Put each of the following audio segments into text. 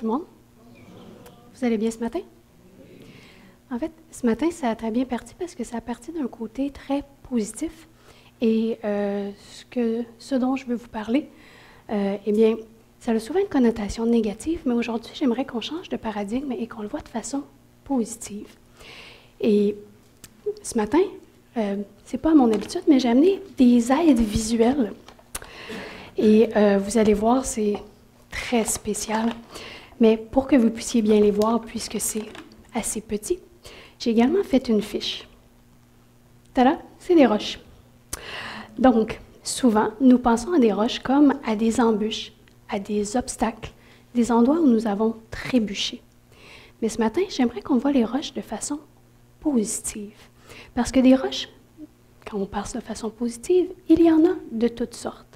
tout le monde. Vous allez bien ce matin? En fait, ce matin, ça a très bien parti parce que ça a parti d'un côté très positif. Et ce dont je veux vous parler, eh bien, ça a souvent une connotation négative, mais aujourd'hui, j'aimerais qu'on change de paradigme et qu'on le voit de façon positive. Et ce matin, c'est pas à mon habitude, mais j'ai amené des aides visuelles. Et vous allez voir, c'est très spécial. Mais pour que vous puissiez bien les voir, puisque c'est assez petit, j'ai également fait une fiche. Tada! C'est des roches. Donc, souvent, nous pensons à des roches comme à des embûches, à des obstacles, des endroits où nous avons trébuché. Mais ce matin, j'aimerais qu'on voit les roches de façon positive. Parce que des roches, quand on pense de façon positive, il y en a de toutes sortes.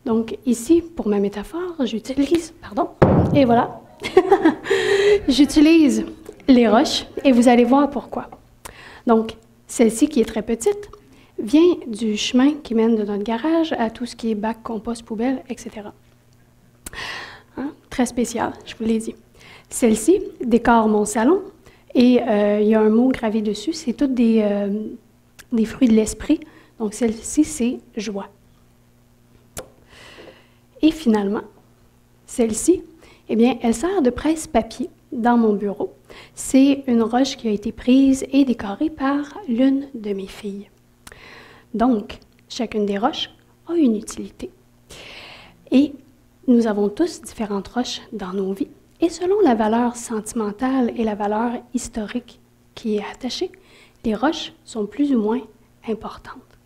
Donc ici, pour ma métaphore, et voilà, j'utilise les roches et vous allez voir pourquoi. Donc, celle-ci qui est très petite vient du chemin qui mène de notre garage à tout ce qui est bac, compost, poubelle, etc. Hein? Très spécial, je vous l'ai dit. Celle-ci décore mon salon et il y a un mot gravé dessus, c'est toutes des fruits de l'esprit. Donc celle-ci, c'est joie. Et finalement, celle-ci, eh bien, elle sert de presse-papier dans mon bureau. C'est une roche qui a été prise et décorée par l'une de mes filles. Donc, chacune des roches a une utilité. Et nous avons tous différentes roches dans nos vies. Et selon la valeur sentimentale et la valeur historique qui est attachée, les roches sont plus ou moins importantes.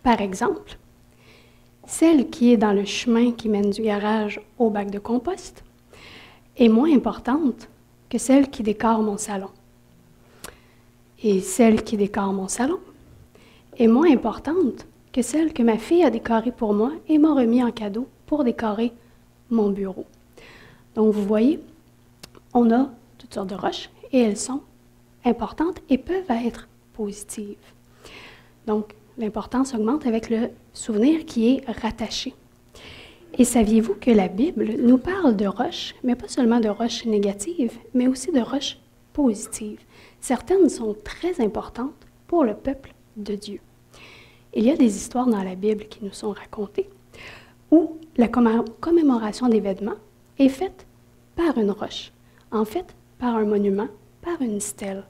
Par exemple, celle qui est dans le chemin qui mène du garage au bac de compost est moins importante que celle qui décore mon salon. Et celle qui décore mon salon est moins importante que celle que ma fille a décorée pour moi et m'a remis en cadeau pour décorer mon bureau. Donc, vous voyez, on a toutes sortes de roches et elles sont importantes et peuvent être positives. Donc, l'importance augmente avec le souvenir qui est rattaché. Et saviez-vous que la Bible nous parle de roches, mais pas seulement de roches négatives, mais aussi de roches positives. Certaines sont très importantes pour le peuple de Dieu. Il y a des histoires dans la Bible qui nous sont racontées où la commémoration d'événements est faite par une roche, en fait par un monument, par une stèle.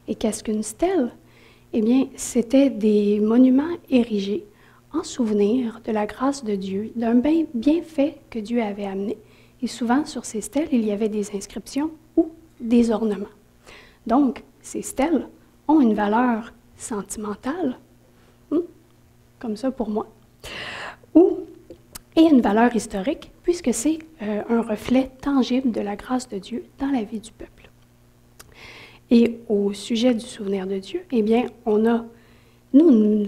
Et qu'est-ce qu'une stèle? Eh bien, c'était des monuments érigés en souvenir de la grâce de Dieu, d'un bienfait que Dieu avait amené. Et souvent, sur ces stèles, il y avait des inscriptions ou des ornements. Donc, ces stèles ont une valeur sentimentale, comme ça pour moi, et une valeur historique, puisque c'est un reflet tangible de la grâce de Dieu dans la vie du peuple. Et au sujet du souvenir de Dieu, eh bien, nous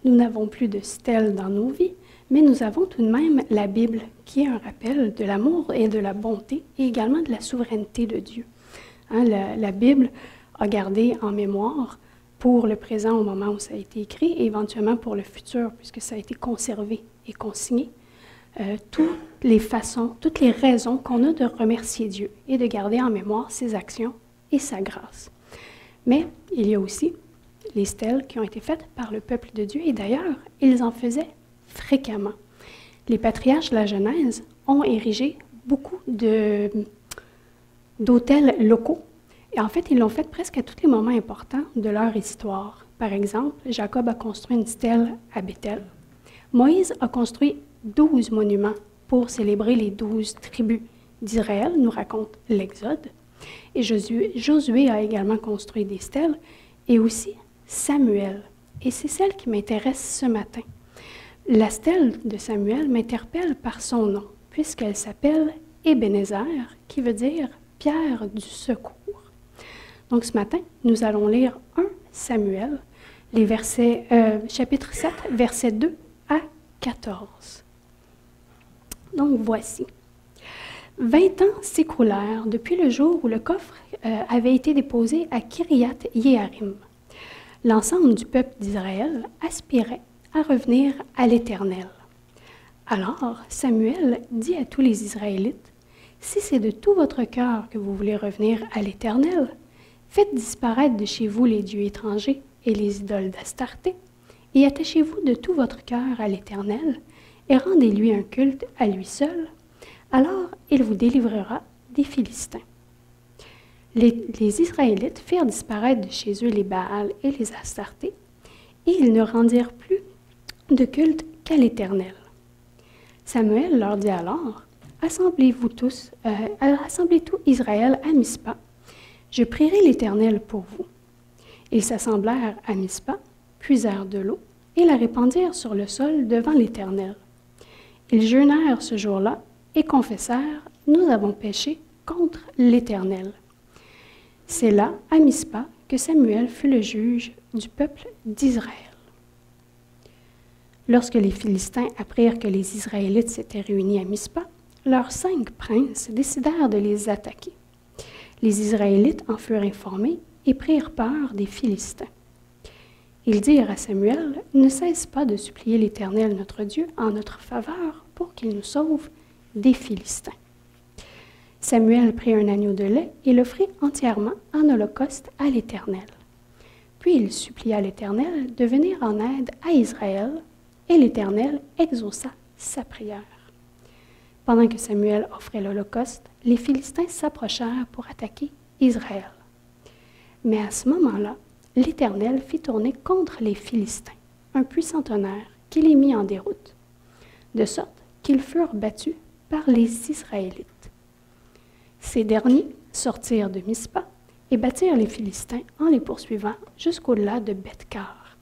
n'avons plus de stèles dans nos vies, mais nous avons tout de même la Bible, qui est un rappel de l'amour et de la bonté, et également de la souveraineté de Dieu. Hein, la Bible a gardé en mémoire pour le présent au moment où ça a été écrit, et éventuellement pour le futur, puisque ça a été conservé et consigné, toutes les raisons qu'on a de remercier Dieu et de garder en mémoire ses actions et sa grâce. Mais il y a aussi les stèles qui ont été faites par le peuple de Dieu, et d'ailleurs, ils en faisaient fréquemment. Les patriarches de la Genèse ont érigé beaucoup d'hôtels locaux, et en fait, ils l'ont fait presque à tous les moments importants de leur histoire. Par exemple, Jacob a construit une stèle à Béthel. Moïse a construit 12 monuments pour célébrer les 12 tribus d'Israël, nous raconte l'Exode. Et Josué a également construit des stèles, et aussi Samuel. Et c'est celle qui m'intéresse ce matin. La stèle de Samuel m'interpelle par son nom, puisqu'elle s'appelle Ebenezer, qui veut dire pierre du secours. Donc ce matin, nous allons lire 1 Samuel, les chapitre 7, versets 2 à 14. Donc voici. 20 ans s'écoulèrent depuis le jour où le coffre avait été déposé à Kiriath-Yearim. L'ensemble du peuple d'Israël aspirait à revenir à l'Éternel. Alors Samuel dit à tous les Israélites, si c'est de tout votre cœur que vous voulez revenir à l'Éternel, faites disparaître de chez vous les dieux étrangers et les idoles d'Astarté, et attachez-vous de tout votre cœur à l'Éternel, et rendez-lui un culte à lui seul, alors il vous délivrera des Philistins. Les Israélites firent disparaître de chez eux les Baals et les Astartés, et ils ne rendirent plus de culte qu'à l'Éternel. Samuel leur dit alors, assemblez tout Israël à Mispa, je prierai l'Éternel pour vous. Ils s'assemblèrent à Mispa, puisèrent de l'eau, et la répandirent sur le sol devant l'Éternel. Ils jeûnèrent ce jour-là et confessèrent, nous avons péché contre l'Éternel. C'est là, à Mispa, que Samuel fut le juge du peuple d'Israël. Lorsque les Philistins apprirent que les Israélites s'étaient réunis à Mispa, leurs 5 princes décidèrent de les attaquer. Les Israélites en furent informés et prirent peur des Philistins. Ils dirent à Samuel, « Ne cesse pas de supplier l'Éternel notre Dieu en notre faveur pour qu'il nous sauve des Philistins. » Samuel prit un agneau de lait et l'offrit entièrement en holocauste à l'Éternel. Puis il supplia l'Éternel de venir en aide à Israël, et l'Éternel exauça sa prière. Pendant que Samuel offrait l'holocauste, les Philistins s'approchèrent pour attaquer Israël. Mais à ce moment-là, l'Éternel fit tourner contre les Philistins un puissant tonnerre qui les mit en déroute, de sorte qu'ils furent battus par les Israélites. Ces derniers sortirent de Mispa et battirent les Philistins en les poursuivant jusqu'au-delà de Beth-Car.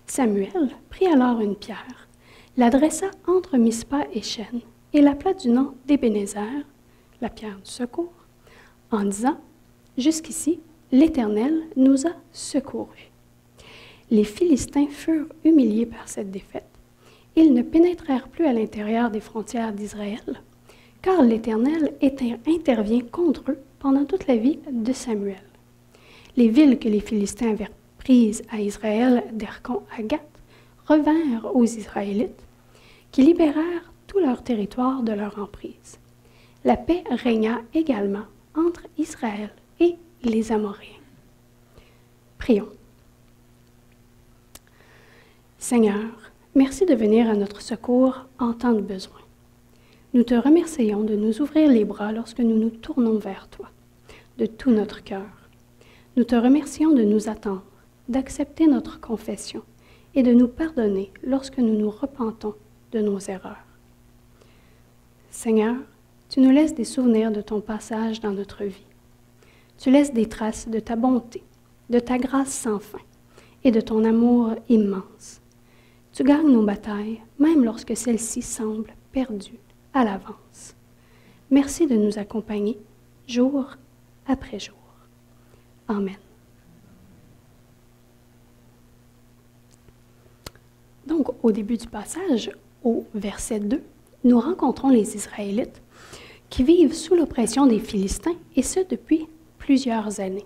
Samuel prit alors une pierre, la dressa entre Mispa et Chêne, et l'appela du nom d'Ébénézer, la pierre du secours, en disant, « Jusqu'ici, l'Éternel nous a secourus. » Les Philistins furent humiliés par cette défaite. Ils ne pénétrèrent plus à l'intérieur des frontières d'Israël, car l'Éternel intervient contre eux pendant toute la vie de Samuel. Les villes que les Philistins avaient prises à Israël d'Ercon à Gath revinrent aux Israélites, qui libérèrent tout leur territoire de leur emprise. La paix régna également entre Israël et les Amoréens. Prions. Seigneur, merci de venir à notre secours en temps de besoin. Nous te remercions de nous ouvrir les bras lorsque nous nous tournons vers toi, de tout notre cœur. Nous te remercions de nous attendre, d'accepter notre confession et de nous pardonner lorsque nous nous repentons de nos erreurs. Seigneur, tu nous laisses des souvenirs de ton passage dans notre vie. Tu laisses des traces de ta bonté, de ta grâce sans fin et de ton amour immense. Tu gagnes nos batailles, même lorsque celles-ci semblent perdues à l'avance. Merci de nous accompagner jour après jour. Amen. Donc, au début du passage, au verset 2, nous rencontrons les Israélites qui vivent sous l'oppression des Philistins, et ce depuis plusieurs années.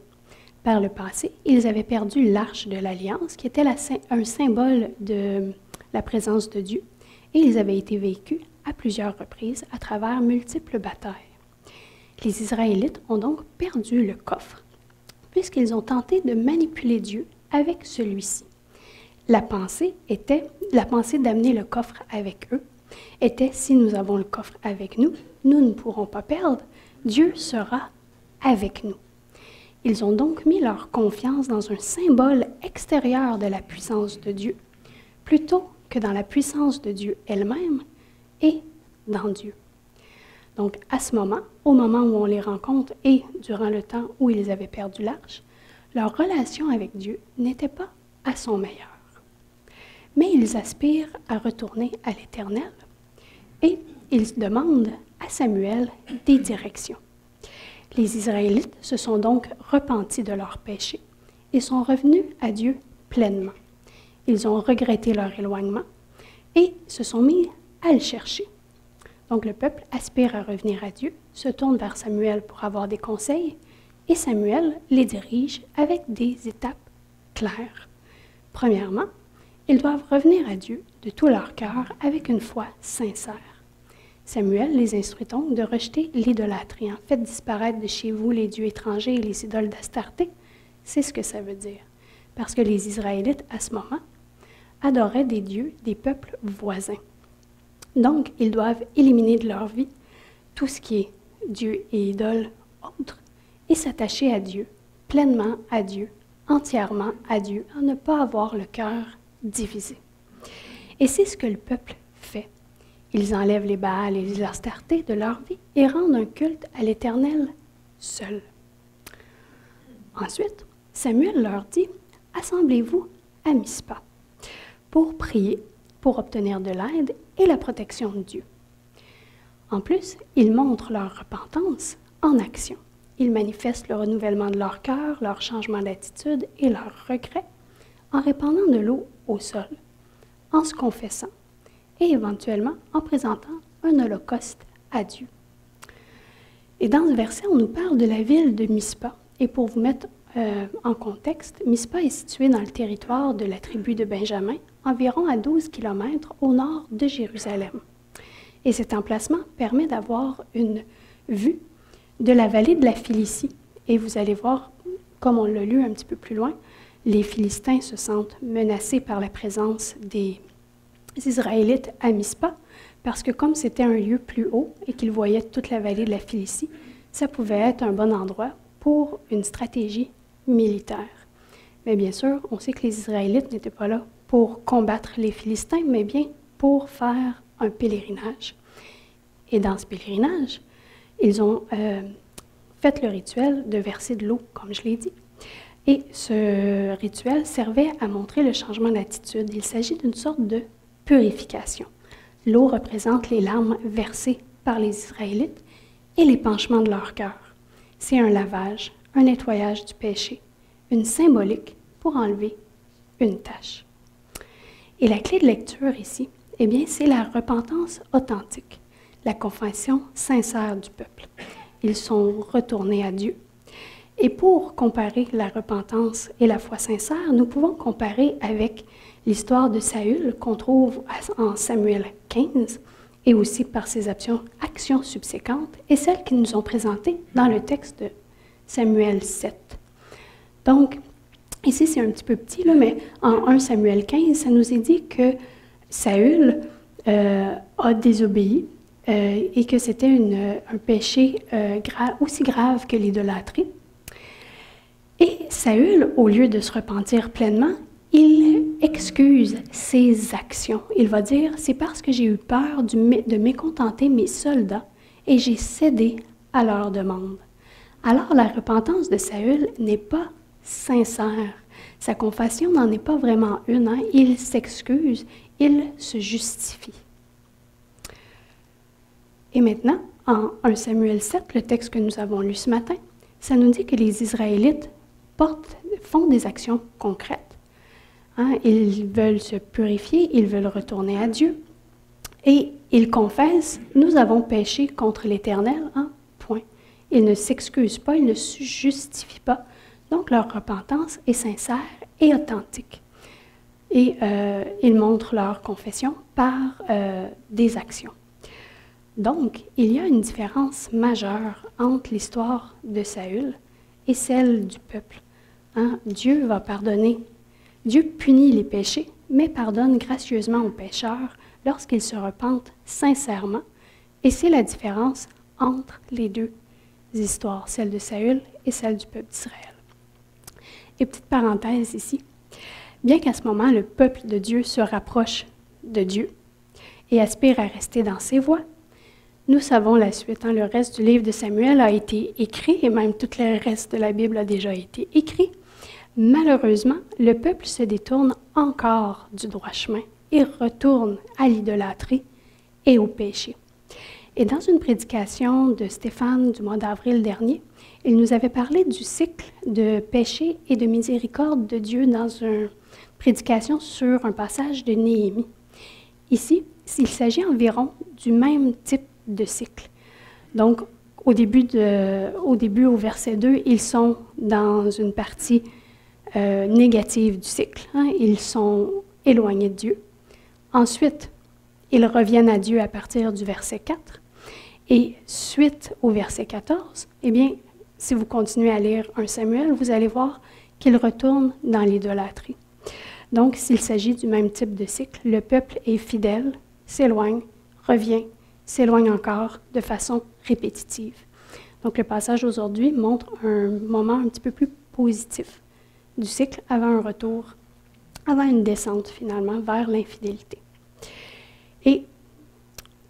Par le passé, ils avaient perdu l'arche de l'Alliance, qui était un symbole de la présence de Dieu, et ils avaient été vaincus à plusieurs reprises à travers multiples batailles. Les Israélites ont donc perdu le coffre, puisqu'ils ont tenté de manipuler Dieu avec celui-ci. La pensée d'amener le coffre avec eux était, si nous avons le coffre avec nous, nous ne pourrons pas perdre, Dieu sera avec nous. Ils ont donc mis leur confiance dans un symbole extérieur de la puissance de Dieu, plutôt que dans la puissance de Dieu elle-même et dans Dieu. Donc, à ce moment, au moment où on les rencontre et durant le temps où ils avaient perdu l'arche, leur relation avec Dieu n'était pas à son meilleur. Mais ils aspirent à retourner à l'Éternel et ils demandent à Samuel des directions. Les Israélites se sont donc repentis de leurs péchés et sont revenus à Dieu pleinement. Ils ont regretté leur éloignement et se sont mis à le chercher. Donc le peuple aspire à revenir à Dieu, se tourne vers Samuel pour avoir des conseils et Samuel les dirige avec des étapes claires. Premièrement, ils doivent revenir à Dieu de tout leur cœur avec une foi sincère. Samuel les instruit donc de rejeter l'idolâtrie. Faites disparaître de chez vous les dieux étrangers et les idoles d'Astarté. C'est ce que ça veut dire. Parce que les Israélites, à ce moment, adoraient des dieux des peuples voisins. Donc, ils doivent éliminer de leur vie tout ce qui est Dieu et idole autres et s'attacher à Dieu, pleinement à Dieu, entièrement à Dieu, à ne pas avoir le cœur divisé. Et c'est ce que le peuple fait. Ils enlèvent les Baals et les Astartés de leur vie et rendent un culte à l'Éternel seul. Ensuite, Samuel leur dit « Assemblez-vous à Mispa pour prier, pour obtenir de l'aide et la protection de Dieu. » En plus, ils montrent leur repentance en action. Ils manifestent le renouvellement de leur cœur, leur changement d'attitude et leur regret en répandant de l'eau au sol, en se confessant et éventuellement en présentant un holocauste à Dieu. Et dans ce verset, on nous parle de la ville de Mispa. Et pour vous mettre en contexte, Mispa est située dans le territoire de la tribu de Benjamin, environ à 12 km au nord de Jérusalem. Et cet emplacement permet d'avoir une vue de la vallée de la Philistie. Et vous allez voir, comme on l'a lu un petit peu plus loin, les Philistins se sentent menacés par la présence des Israélites à Mispa, parce que comme c'était un lieu plus haut et qu'ils voyaient toute la vallée de la Philistie, ça pouvait être un bon endroit pour une stratégie militaire. Mais bien sûr, on sait que les Israélites n'étaient pas là pour combattre les Philistins, mais bien pour faire un pèlerinage. Et dans ce pèlerinage, ils ont fait le rituel de verser de l'eau, comme je l'ai dit. Et ce rituel servait à montrer le changement d'attitude. Il s'agit d'une sorte de purification. L'eau représente les larmes versées par les Israélites et les penchements de leur cœur. C'est un lavage, un nettoyage du péché, une symbolique pour enlever une tache. Et la clé de lecture ici, eh bien, c'est la repentance authentique, la confession sincère du peuple. Ils sont retournés à Dieu. Et pour comparer la repentance et la foi sincère, nous pouvons comparer avec l'histoire de Saül qu'on trouve en Samuel 15 et aussi par ses actions subséquentes et celles qui nous ont présentées dans le texte de Samuel 7. Donc, ici c'est un petit peu petit, là, mais en 1 Samuel 15, ça nous est dit que Saül a désobéi et que c'était un péché aussi grave que l'idolâtrie. Et Saül, au lieu de se repentir pleinement, il excuse ses actions. Il va dire, c'est parce que j'ai eu peur de mécontenter mes soldats et j'ai cédé à leur demande. Alors la repentance de Saül n'est pas sincère. Sa confession n'en est pas vraiment une. Il s'excuse, il se justifie. Et maintenant, en 1 Samuel 7, le texte que nous avons lu ce matin, ça nous dit que les Israélites font des actions concrètes. Ils veulent se purifier, ils veulent retourner à Dieu. Et ils confessent, nous avons péché contre l'Éternel, point. Ils ne s'excusent pas, ils ne se justifient pas. Donc leur repentance est sincère et authentique. Et ils montrent leur confession par des actions. Donc, il y a une différence majeure entre l'histoire de Saül et celle du peuple. Dieu va pardonner. Dieu punit les péchés, mais pardonne gracieusement aux pécheurs lorsqu'ils se repentent sincèrement. Et c'est la différence entre les deux histoires, celle de Saül et celle du peuple d'Israël. Et petite parenthèse ici, bien qu'à ce moment, le peuple de Dieu se rapproche de Dieu et aspire à rester dans ses voies, nous savons la suite. Le reste du livre de Samuel a été écrit, et même tout le reste de la Bible a déjà été écrit. Malheureusement, le peuple se détourne encore du droit chemin et retourne à l'idolâtrie et au péché. Et dans une prédication de Stéphane du mois d'avril dernier, il nous avait parlé du cycle de péché et de miséricorde de Dieu dans une prédication sur un passage de Néhémie. Ici, il s'agit environ du même type de cycle. Donc, au début, au verset 2, ils sont dans une partie négative du cycle. Ils sont éloignés de Dieu. Ensuite, ils reviennent à Dieu à partir du verset 4. Et suite au verset 14, eh bien, si vous continuez à lire 1 Samuel, vous allez voir qu'il retourne dans l'idolâtrie. Donc, s'il s'agit du même type de cycle, le peuple est fidèle, s'éloigne, revient, s'éloigne encore de façon répétitive. Donc, le passage aujourd'hui montre un moment un petit peu plus positif du cycle avant un retour, avant une descente finalement vers l'infidélité. Et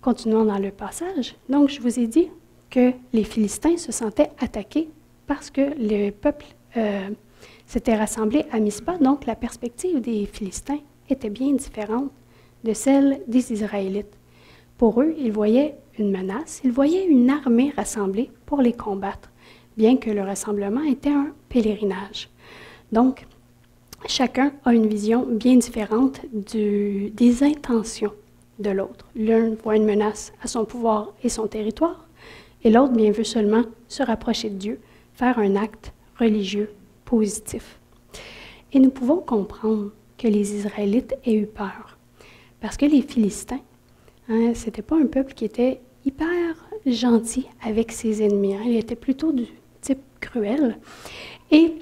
continuons dans le passage. Donc, je vous ai dit que les Philistins se sentaient attaqués parce que le peuple s'était rassemblé à Mispa. Donc, la perspective des Philistins était bien différente de celle des Israélites. Pour eux, ils voyaient une menace, ils voyaient une armée rassemblée pour les combattre, bien que le rassemblement était un pèlerinage. Donc, chacun a une vision bien différente des intentions de l'autre. L'un voit une menace à son pouvoir et son territoire, et l'autre bien veut seulement se rapprocher de Dieu, faire un acte religieux positif. Et nous pouvons comprendre que les Israélites aient eu peur, parce que les Philistins, ce n'était pas un peuple qui était hyper gentil avec ses ennemis. Il était plutôt du type cruel. Et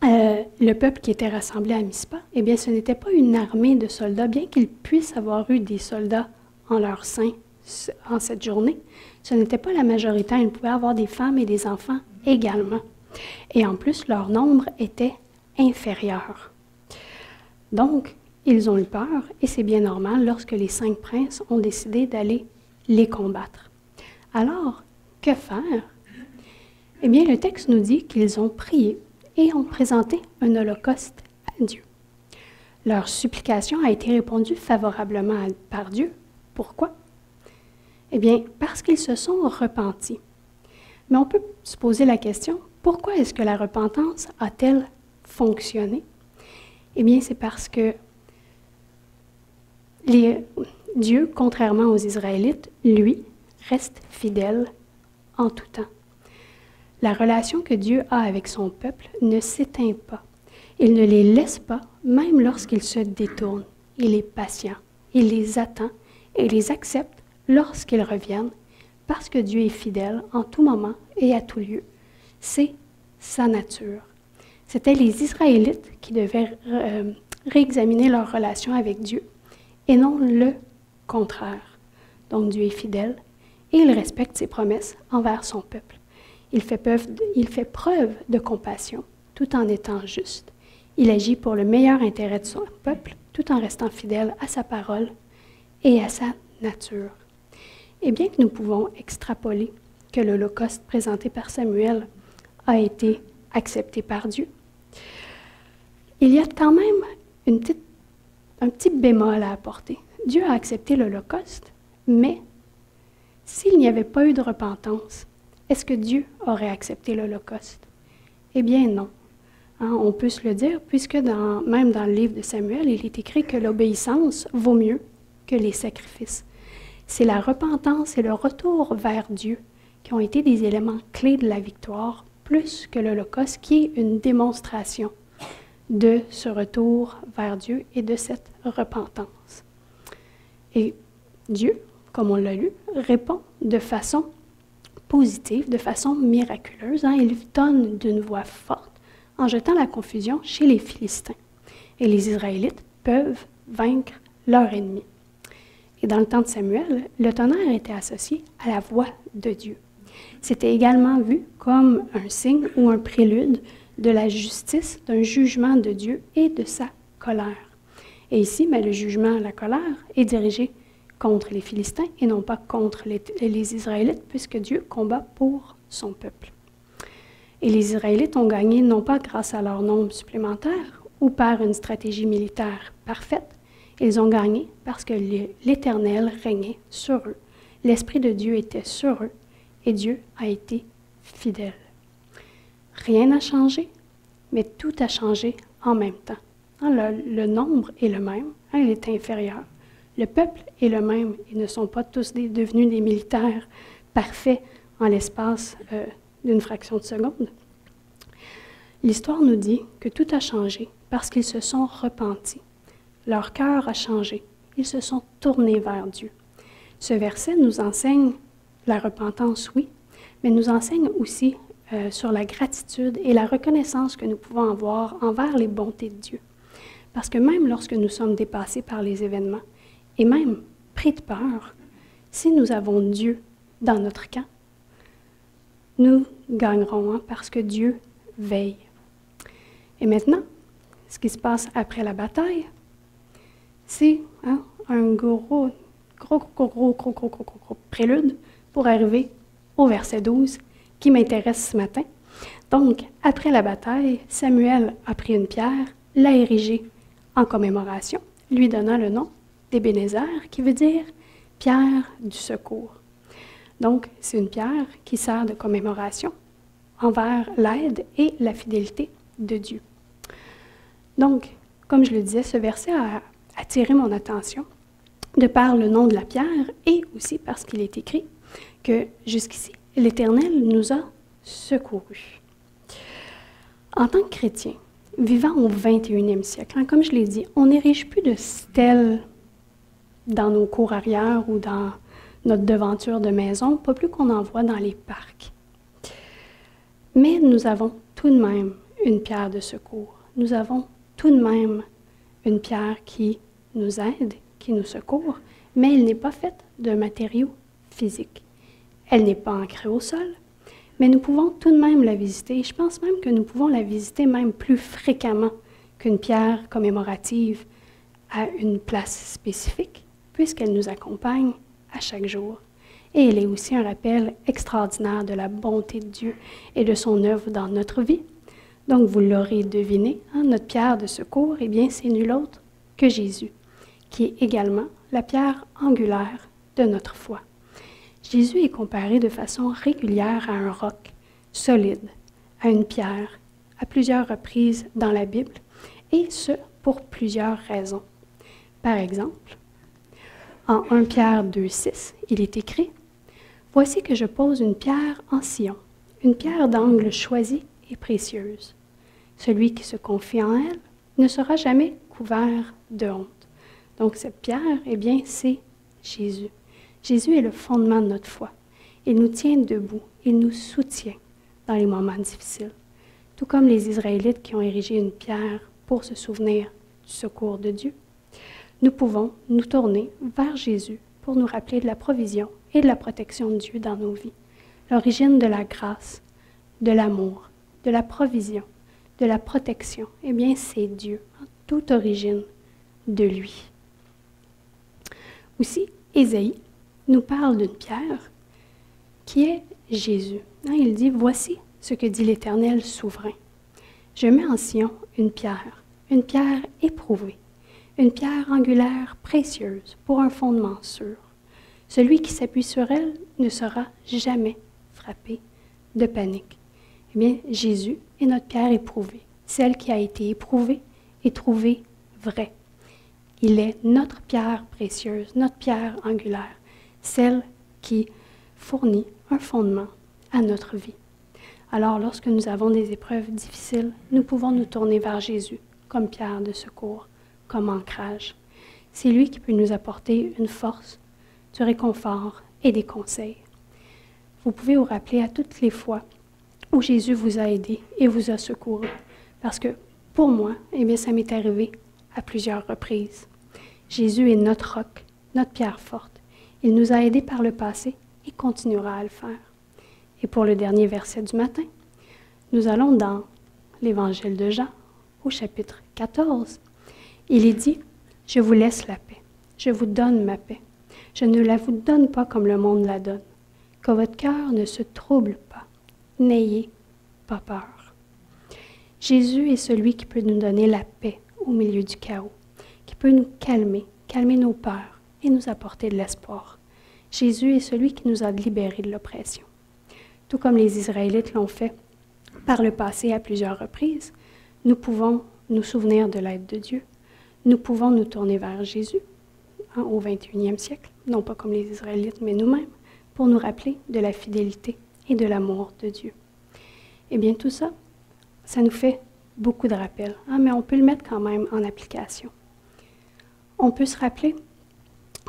le peuple qui était rassemblé à Mispa, eh bien, ce n'était pas une armée de soldats, bien qu'ils puissent avoir eu des soldats en leur sein en cette journée. Ce n'était pas la majorité, ils pouvaient avoir des femmes et des enfants également. Et en plus, leur nombre était inférieur. Donc, ils ont eu peur, et c'est bien normal lorsque les 5 princes ont décidé d'aller les combattre. Alors, que faire? Eh bien, le texte nous dit qu'ils ont prié et ont présenté un holocauste à Dieu. Leur supplication a été répondue favorablement par Dieu. Pourquoi? Eh bien, parce qu'ils se sont repentis. Mais on peut se poser la question, pourquoi est-ce que la repentance a-t-elle fonctionné? Eh bien, c'est parce que Dieu, contrairement aux Israélites, lui, reste fidèle en tout temps. La relation que Dieu a avec son peuple ne s'éteint pas. Il ne les laisse pas, même lorsqu'ils se détournent. Il est patient, il les attend et les accepte lorsqu'ils reviennent, parce que Dieu est fidèle en tout moment et à tout lieu. C'est sa nature. C'était les Israélites qui devaient réexaminer leur relation avec Dieu, et non le contraire. Donc Dieu est fidèle et il respecte ses promesses envers son peuple. Il fait preuve de compassion tout en étant juste. Il agit pour le meilleur intérêt de son peuple tout en restant fidèle à sa parole et à sa nature. Et bien que nous pouvons extrapoler que l'Holocauste présenté par Samuel a été accepté par Dieu, il y a quand même un petit bémol à apporter. Dieu a accepté l'Holocauste, mais s'il n'y avait pas eu de repentance, est-ce que Dieu aurait accepté l'Holocauste? Eh bien non. On peut se le dire, puisque même dans le livre de Samuel, il est écrit que l'obéissance vaut mieux que les sacrifices. C'est la repentance et le retour vers Dieu qui ont été des éléments clés de la victoire, plus que l'Holocauste, qui est une démonstration de ce retour vers Dieu et de cette repentance. Et Dieu, comme on l'a lu, répond de façon positive, de façon miraculeuse. Il donne d'une voix forte en jetant la confusion chez les Philistins. Et les Israélites peuvent vaincre leur ennemi. Et dans le temps de Samuel, le tonnerre était associé à la voix de Dieu. C'était également vu comme un signe ou un prélude de la justice, d'un jugement de Dieu et de sa colère. Et ici, le jugement, la colère, est dirigé contre les Philistins et non pas contre les Israélites, puisque Dieu combat pour son peuple. Et les Israélites ont gagné non pas grâce à leur nombre supplémentaire ou par une stratégie militaire parfaite, ils ont gagné parce que l'Éternel régnait sur eux. L'Esprit de Dieu était sur eux et Dieu a été fidèle. Rien n'a changé, mais tout a changé en même temps. Le nombre est le même, il est inférieur. Le peuple est le même. Ils ne sont pas tous devenus des militaires parfaits en l'espace d'une fraction de seconde. L'histoire nous dit que tout a changé parce qu'ils se sont repentis. Leur cœur a changé. Ils se sont tournés vers Dieu. Ce verset nous enseigne la repentance, oui, mais nous enseigne aussi sur la gratitude et la reconnaissance que nous pouvons avoir envers les bontés de Dieu. Parce que même lorsque nous sommes dépassés par les événements, et même pris de peur, si nous avons Dieu dans notre camp, nous gagnerons parce que Dieu veille. Et maintenant, ce qui se passe après la bataille, c'est un gros prélude pour arriver au verset 12 qui m'intéresse ce matin. Donc, après la bataille, Samuel a pris une pierre, l'a érigée en commémoration, lui donnant le nom d'Ébénézer, qui veut dire pierre du secours. Donc, c'est une pierre qui sert de commémoration envers l'aide et la fidélité de Dieu. Donc, comme je le disais, ce verset a attiré mon attention de par le nom de la pierre et aussi parce qu'il est écrit que jusqu'ici, l'Éternel nous a secourus. En tant que chrétien, vivant au 21e siècle, comme je l'ai dit, on n'érige plus de stèles dans nos cours arrière ou dans notre devanture de maison, pas plus qu'on en voit dans les parcs. Mais nous avons tout de même une pierre de secours. Nous avons tout de même une pierre qui nous aide, qui nous secourt, mais elle n'est pas faite de matériaux physiques. Elle n'est pas ancrée au sol, mais nous pouvons tout de même la visiter. Je pense même que nous pouvons la visiter même plus fréquemment qu'une pierre commémorative à une place spécifique, puisqu'elle nous accompagne à chaque jour. Et elle est aussi un rappel extraordinaire de la bonté de Dieu et de son œuvre dans notre vie. Donc, vous l'aurez deviné, notre pierre de secours, eh bien, c'est nul autre que Jésus, qui est également la pierre angulaire de notre foi. Jésus est comparé de façon régulière à un roc solide, à une pierre, à plusieurs reprises dans la Bible, et ce, pour plusieurs raisons. Par exemple, en 1 Pierre 2,6, il est écrit « Voici que je pose une pierre en Sion, une pierre d'angle choisie et précieuse. Celui qui se confie en elle ne sera jamais couvert de honte. » Donc cette pierre, eh bien, c'est Jésus. Jésus est le fondement de notre foi. Il nous tient debout, il nous soutient dans les moments difficiles. Tout comme les Israélites qui ont érigé une pierre pour se souvenir du secours de Dieu, nous pouvons nous tourner vers Jésus pour nous rappeler de la provision et de la protection de Dieu dans nos vies. L'origine de la grâce, de l'amour, de la provision, de la protection, eh bien, c'est Dieu, en toute origine de lui. Aussi, Ésaïe nous parle d'une pierre qui est Jésus. Il dit « Voici ce que dit l'Éternel souverain. Je mets en Sion une pierre éprouvée, une pierre angulaire précieuse pour un fondement sûr. Celui qui s'appuie sur elle ne sera jamais frappé de panique. » Eh bien, Jésus est notre pierre éprouvée, celle qui a été éprouvée et trouvée vraie. Il est notre pierre précieuse, notre pierre angulaire, celle qui fournit un fondement à notre vie. Alors, lorsque nous avons des épreuves difficiles, nous pouvons nous tourner vers Jésus comme pierre de secours, comme ancrage. C'est lui qui peut nous apporter une force, du réconfort et des conseils. Vous pouvez vous rappeler à toutes les fois où Jésus vous a aidé et vous a secouru, parce que pour moi, eh bien, ça m'est arrivé à plusieurs reprises. Jésus est notre roc, notre pierre forte. Il nous a aidés par le passé et continuera à le faire. Et pour le dernier verset du matin, nous allons dans l'Évangile de Jean, au chapitre 14. Il est dit « Je vous laisse la paix, je vous donne ma paix. Je ne la vous donne pas comme le monde la donne. Que votre cœur ne se trouble pas. N'ayez pas peur. » Jésus est celui qui peut nous donner la paix au milieu du chaos, qui peut nous calmer nos peurs et nous apporter de l'espoir. Jésus est celui qui nous a libérés de l'oppression. Tout comme les Israélites l'ont fait par le passé à plusieurs reprises, nous pouvons nous souvenir de l'aide de Dieu. Nous pouvons nous tourner vers Jésus au 21e siècle, non pas comme les Israélites, mais nous-mêmes, pour nous rappeler de la fidélité et de l'amour de Dieu. Eh bien, tout ça, ça nous fait beaucoup de rappels, mais on peut le mettre quand même en application. On peut se rappeler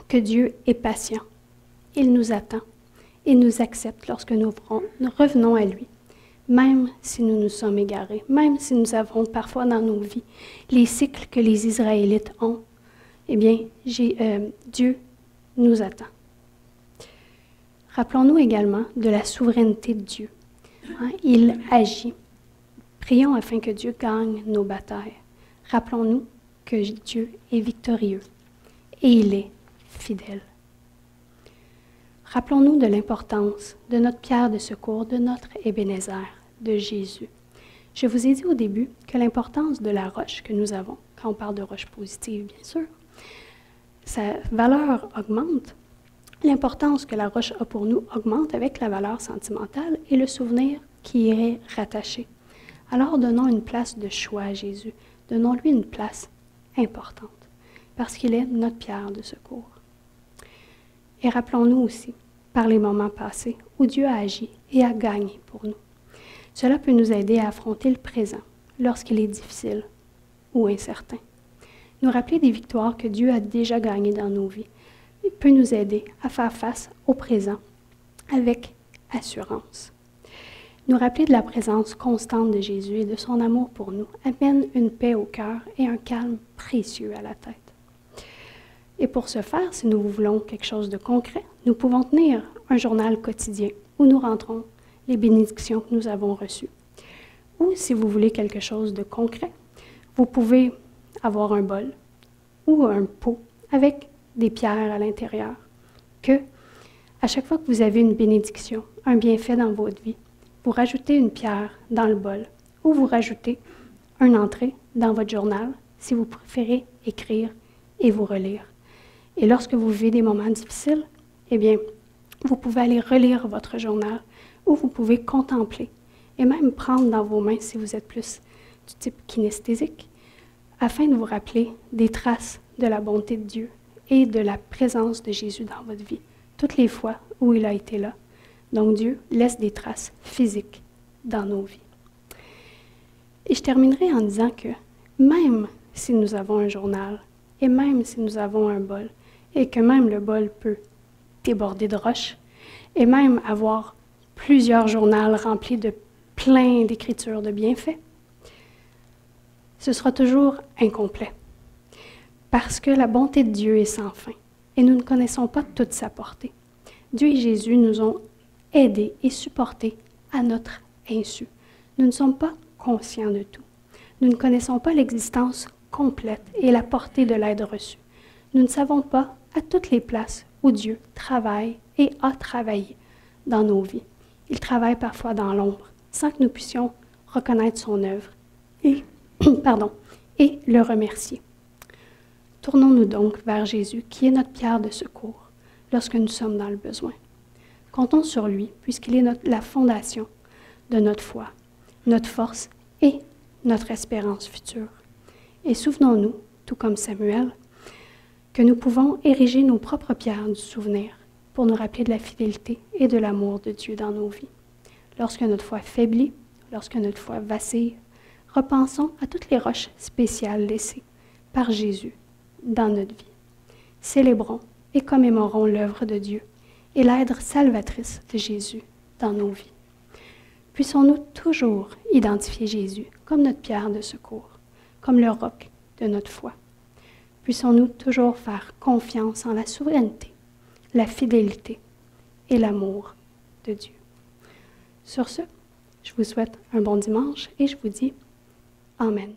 que Dieu est patient. Il nous attend et nous accepte lorsque nous revenons à lui, même si nous nous sommes égarés, même si nous avons parfois dans nos vies les cycles que les Israélites ont. Eh bien, Dieu nous attend. Rappelons-nous également de la souveraineté de Dieu. Il agit. Prions afin que Dieu gagne nos batailles. Rappelons-nous que Dieu est victorieux et il est fidèle. Rappelons-nous de l'importance de notre pierre de secours, de notre Ébenézer, de Jésus. Je vous ai dit au début que l'importance de la roche que nous avons, quand on parle de roche positive, bien sûr, sa valeur augmente. L'importance que la roche a pour nous augmente avec la valeur sentimentale et le souvenir qui y est rattaché. Alors donnons une place de choix à Jésus. Donnons-lui une place importante, parce qu'il est notre pierre de secours. Et rappelons-nous aussi, par les moments passés, où Dieu a agi et a gagné pour nous. Cela peut nous aider à affronter le présent, lorsqu'il est difficile ou incertain. Nous rappeler des victoires que Dieu a déjà gagnées dans nos vies. Il peut nous aider à faire face au présent avec assurance. Nous rappeler de la présence constante de Jésus et de son amour pour nous amène une paix au cœur et un calme précieux à la tête. Et pour ce faire, si nous voulons quelque chose de concret, nous pouvons tenir un journal quotidien où nous rentrons les bénédictions que nous avons reçues. Ou si vous voulez quelque chose de concret, vous pouvez avoir un bol ou un pot avec des pierres à l'intérieur, que à chaque fois que vous avez une bénédiction, un bienfait dans votre vie, vous rajoutez une pierre dans le bol ou vous rajoutez une entrée dans votre journal si vous préférez écrire et vous relire. Et lorsque vous vivez des moments difficiles, eh bien, vous pouvez aller relire votre journal ou vous pouvez contempler et même prendre dans vos mains, si vous êtes plus du type kinesthésique, afin de vous rappeler des traces de la bonté de Dieu et de la présence de Jésus dans votre vie, toutes les fois où il a été là. Donc Dieu laisse des traces physiques dans nos vies. Et je terminerai en disant que même si nous avons un journal et même si nous avons un bol, et que même le bol peut déborder de roches, et même avoir plusieurs journaux remplis de plein d'écritures de bienfaits, ce sera toujours incomplet. Parce que la bonté de Dieu est sans fin, et nous ne connaissons pas toute sa portée. Dieu et Jésus nous ont aidés et supportés à notre insu. Nous ne sommes pas conscients de tout. Nous ne connaissons pas l'existence complète et la portée de l'aide reçue. Nous ne savons pas à toutes les places où Dieu travaille et a travaillé dans nos vies. Il travaille parfois dans l'ombre, sans que nous puissions reconnaître son œuvre et, et le remercier. Tournons-nous donc vers Jésus, qui est notre pierre de secours, lorsque nous sommes dans le besoin. Comptons sur lui, puisqu'il est la fondation de notre foi, notre force et notre espérance future. Et souvenons-nous, tout comme Samuel, que nous pouvons ériger nos propres pierres du souvenir pour nous rappeler de la fidélité et de l'amour de Dieu dans nos vies. Lorsque notre foi faiblit, lorsque notre foi vacille, repensons à toutes les roches spéciales laissées par Jésus dans notre vie. Célébrons et commémorons l'œuvre de Dieu et l'aide salvatrice de Jésus dans nos vies. Puissons-nous toujours identifier Jésus comme notre pierre de secours, comme le roc de notre foi. Puissons-nous toujours faire confiance en la souveraineté, la fidélité et l'amour de Dieu. Sur ce, je vous souhaite un bon dimanche et je vous dis Amen.